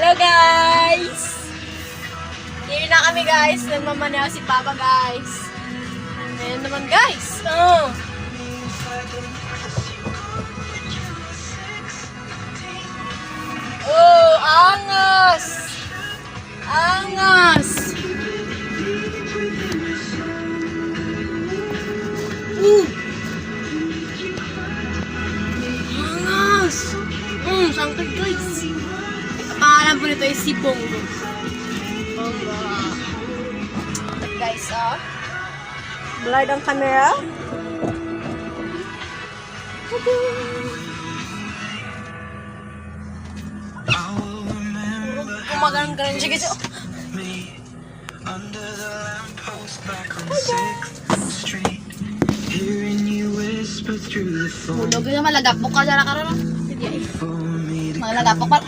Hello guys! Here na kami guys. Nagmamaneho si Papa guys. Ayan naman guys. Oh. Oh, angas! Angas! Angas! Sangkot guys. Pangalan po nito ay si Bongo. Bongo. Ito guys, oh. Blurred ang camera. Kumagang-galang siya guys. Hulog na malagapok ka dyan na karoon. Malagapok pa.